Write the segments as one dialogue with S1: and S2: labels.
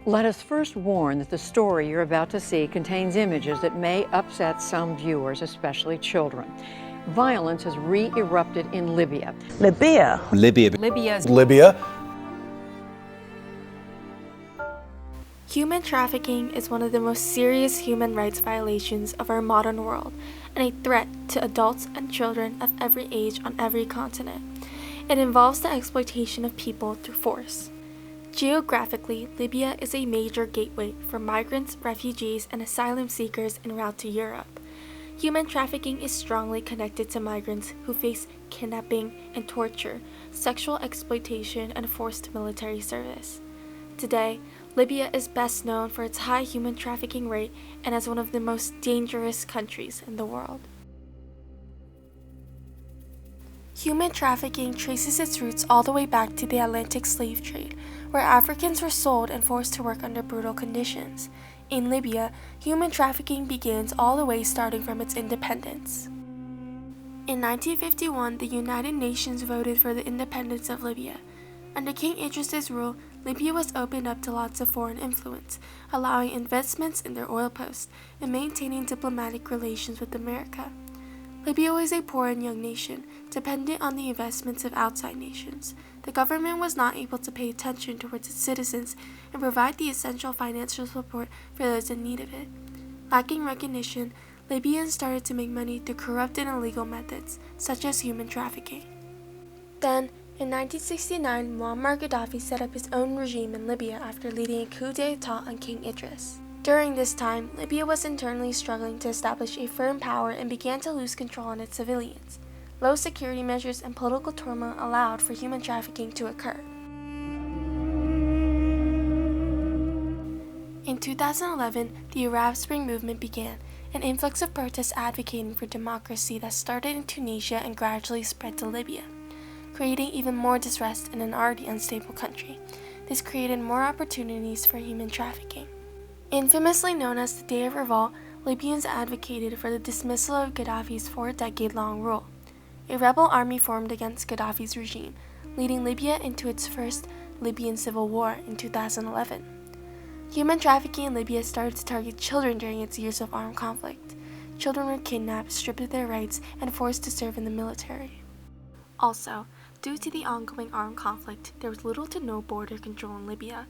S1: Let us first warn that the story you're about to see contains images that may upset some viewers, especially children. Violence has re-erupted in Libya.
S2: Libya.
S3: Libya.
S4: Human trafficking is one of the most serious human rights violations of our modern world and a threat to adults and children of every age on every continent. It involves the exploitation of people through force. Geographically, Libya is a major gateway for migrants, refugees, and asylum seekers en route to Europe. Human trafficking is strongly connected to migrants who face kidnapping and torture, sexual exploitation, and forced military service. Today, Libya is best known for its high human trafficking rate and as one of the most dangerous countries in the world. Human trafficking traces its roots all the way back to the Atlantic slave trade, where Africans were sold and forced to work under brutal conditions. In Libya, human trafficking begins all the way starting from its independence. In 1951, the United Nations voted for the independence of Libya. Under King Idris's rule, Libya was opened up to lots of foreign influence, allowing investments in their oil posts and maintaining diplomatic relations with America. Libya was a poor and young nation, dependent on the investments of outside nations. The government was not able to pay attention towards its citizens and provide the essential financial support for those in need of it. Lacking recognition, Libyans started to make money through corrupt and illegal methods, such as human trafficking. Then, in 1969, Muammar Gaddafi set up his own regime in Libya after leading a coup d'etat on King Idris. During this time, Libya was internally struggling to establish a firm power and began to lose control on its civilians. Low security measures and political turmoil allowed for human trafficking to occur. In 2011, the Arab Spring movement began, an influx of protests advocating for democracy that started in Tunisia and gradually spread to Libya, creating even more distress in an already unstable country. This created more opportunities for human trafficking. Infamously known as the Day of Revolt, Libyans advocated for the dismissal of Gaddafi's 4-decade-long rule. A rebel army formed against Gaddafi's regime, leading Libya into its first Libyan civil war in 2011. Human trafficking in Libya started to target children during its years of armed conflict. Children were kidnapped, stripped of their rights, and forced to serve in the military. Also, due to the ongoing armed conflict, there was little to no border control in Libya.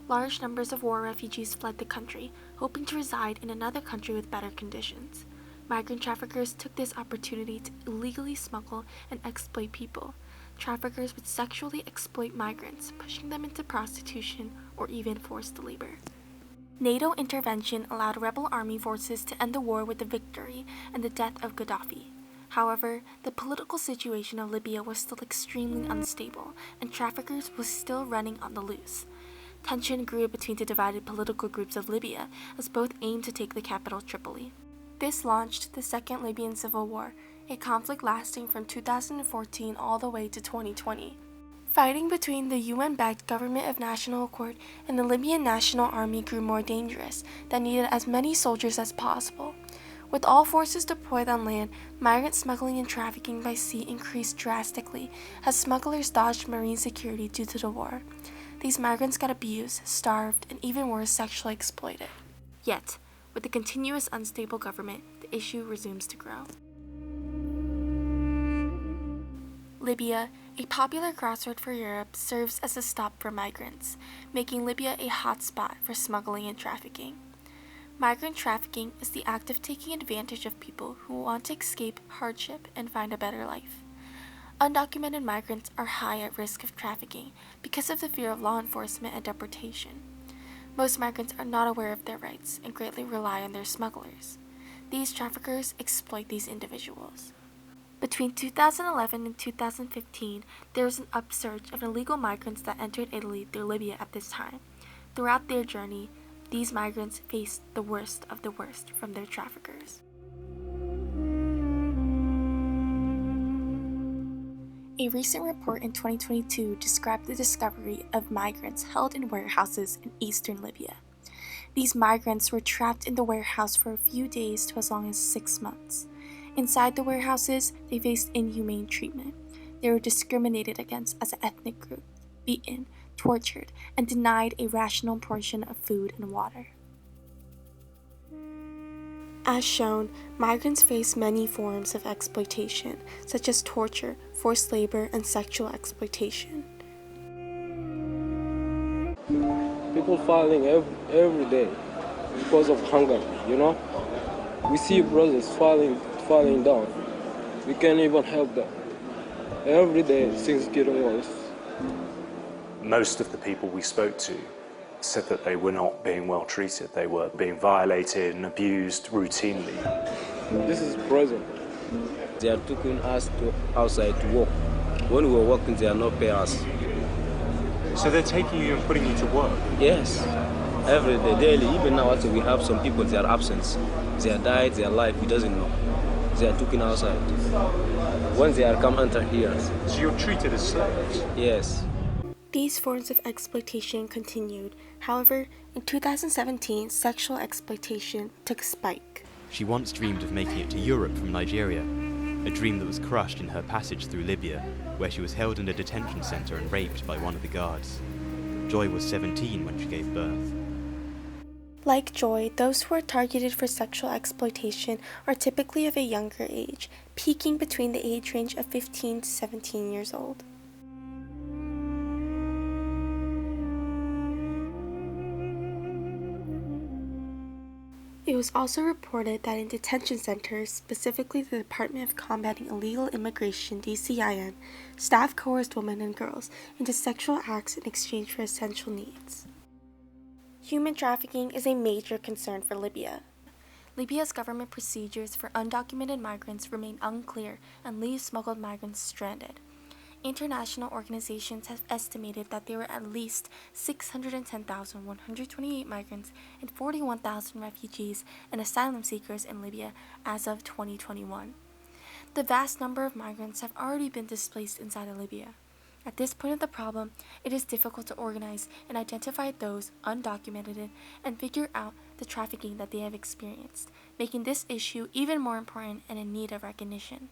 S4: Large numbers of war refugees fled the country, hoping to reside in another country with better conditions. Migrant traffickers took this opportunity to illegally smuggle and exploit people. Traffickers would sexually exploit migrants, pushing them into prostitution or even forced labor. NATO intervention allowed rebel army forces to end the war with the victory and the death of Gaddafi. However, the political situation of Libya was still extremely unstable, and traffickers were still running on the loose. Tension grew between the divided political groups of Libya, as both aimed to take the capital Tripoli. This launched the Second Libyan Civil War, a conflict lasting from 2014 all the way to 2020. Fighting between the UN-backed Government of National Accord and the Libyan National Army grew more dangerous, that needed as many soldiers as possible. With all forces deployed on land, migrant smuggling and trafficking by sea increased drastically as smugglers dodged marine security due to the war. These migrants got abused, starved, and even worse, sexually exploited. Yet, with the continuous unstable government, the issue resumes to grow. Libya, a popular crossroad for Europe, serves as a stop for migrants, making Libya a hot spot for smuggling and trafficking. Migrant trafficking is the act of taking advantage of people who want to escape hardship and find a better life. Undocumented migrants are high at risk of trafficking because of the fear of law enforcement and deportation. Most migrants are not aware of their rights and greatly rely on their smugglers. These traffickers exploit these individuals. Between 2011 and 2015, there was an upsurge of illegal migrants that entered Italy through Libya at this time. Throughout their journey, these migrants faced the worst of the worst from their traffickers. A recent report in 2022 described the discovery of migrants held in warehouses in eastern Libya. These migrants were trapped in the warehouse for a few days to as long as 6 months. Inside the warehouses, they faced inhumane treatment. They were discriminated against as an ethnic group, beaten, tortured, and denied a rational portion of food and water. As shown, migrants face many forms of exploitation, such as torture, forced labor, and sexual exploitation.
S2: People falling every day because of hunger, you know? We see brothers falling down. We can't even help them. Every day, things getting worse.
S5: Most of the people we spoke to said that they were not being well treated. They were being violated and abused routinely.
S2: This is prison. They are taking us outside to work. When we are working, they are not paying us.
S5: So they're taking you and putting you to work?
S2: Yes, every day, daily. Even now, we have some people, they are absent. They are died, they are alive, we doesn't know. They are taken outside. When they are come enter here.
S5: So you're treated as slaves?
S2: Yes.
S4: These forms of exploitation continued. However, in 2017, sexual exploitation took a spike.
S6: She once dreamed of making it to Europe from Nigeria, a dream that was crushed in her passage through Libya, where she was held in a detention center and raped by one of the guards. Joy was 17 when she gave birth.
S4: Like Joy, those who are targeted for sexual exploitation are typically of a younger age, peaking between the age range of 15 to 17 years old. It was also reported that in detention centers, specifically the Department of Combating Illegal Immigration (DCIM), staff coerced women and girls into sexual acts in exchange for essential needs. Human trafficking is a major concern for Libya. Libya's government procedures for undocumented migrants remain unclear and leave smuggled migrants stranded. International organizations have estimated that there were at least 610,128 migrants and 41,000 refugees and asylum seekers in Libya as of 2021. The vast number of migrants have already been displaced inside of Libya. At this point of the problem, it is difficult to organize and identify those undocumented and figure out the trafficking that they have experienced, making this issue even more important and in need of recognition.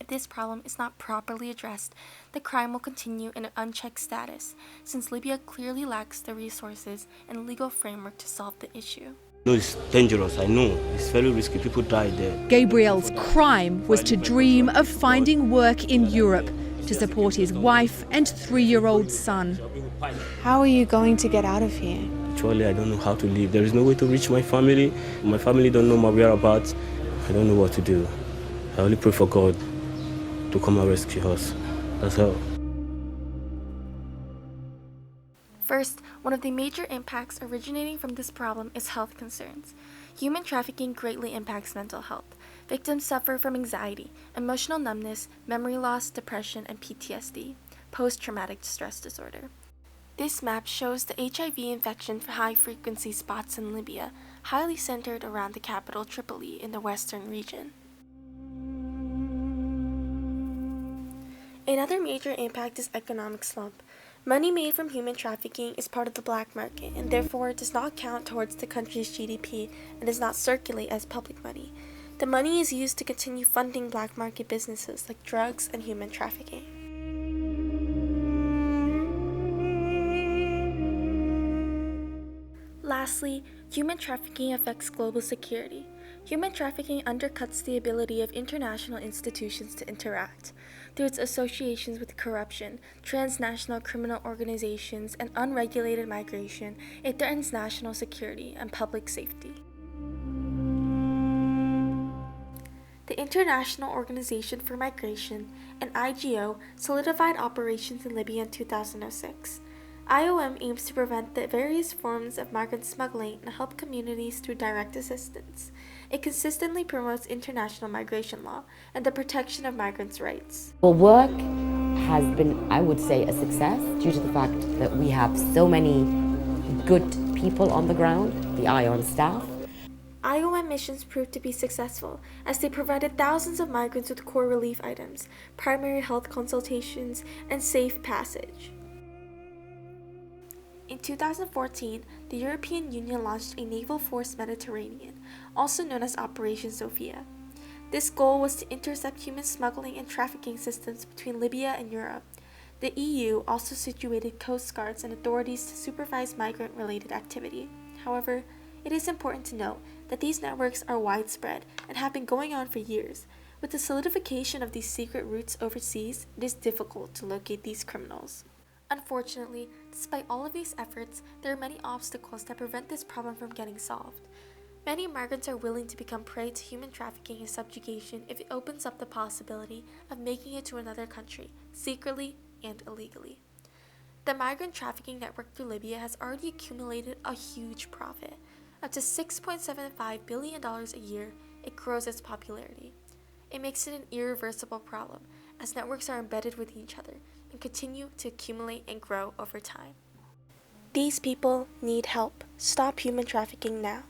S4: If this problem is not properly addressed, the crime will continue in an unchecked status, since Libya clearly lacks the resources and legal framework to solve the issue.
S7: No, it's dangerous, I know. It's very risky. People die there.
S3: Gabriel's crime was to dream of finding work in Europe to support his wife and 3-year-old son.
S8: How are you going to get out of here?
S7: Actually, I don't know how to leave. There is no way to reach my family. My family don't know my whereabouts. I don't know what to do. I only pray for God to come and rescue us. That's all.
S4: First, one of the major impacts originating from this problem is health concerns. Human trafficking greatly impacts mental health. Victims suffer from anxiety, emotional numbness, memory loss, depression, and PTSD, post-traumatic stress disorder. This map shows the HIV infection for high-frequency spots in Libya, highly centered around the capital Tripoli in the western region. Another major impact is economic slump. Money made from human trafficking is part of the black market and therefore does not count towards the country's GDP and does not circulate as public money. The money is used to continue funding black market businesses like drugs and human trafficking. Lastly, human trafficking affects global security. Human trafficking undercuts the ability of international institutions to interact. Through its associations with corruption, transnational criminal organizations, and unregulated migration, it threatens national security and public safety. The International Organization for Migration, an IGO, solidified operations in Libya in 2006. IOM aims to prevent the various forms of migrant smuggling and help communities through direct assistance. It consistently promotes international migration law and the protection of migrants' rights.
S9: Well, work has been, I would say, a success due to the fact that we have so many good people on the ground, the IOM staff.
S4: IOM missions proved to be successful as they provided thousands of migrants with core relief items, primary health consultations, and safe passage. In 2014, the European Union launched a Naval Force Mediterranean, also known as Operation Sophia. This goal was to intercept human smuggling and trafficking systems between Libya and Europe. The EU also situated coast guards and authorities to supervise migrant-related activity. However, it is important to note that these networks are widespread and have been going on for years. With the solidification of these secret routes overseas, it is difficult to locate these criminals. Unfortunately, despite all of these efforts, there are many obstacles that prevent this problem from getting solved. Many migrants are willing to become prey to human trafficking and subjugation if it opens up the possibility of making it to another country, secretly and illegally. The migrant trafficking network through Libya has already accumulated a huge profit. Up to $6.75 billion a year, it grows its popularity. It makes it an irreversible problem, as networks are embedded with each other and continue to accumulate and grow over time. These people need help. Stop human trafficking now.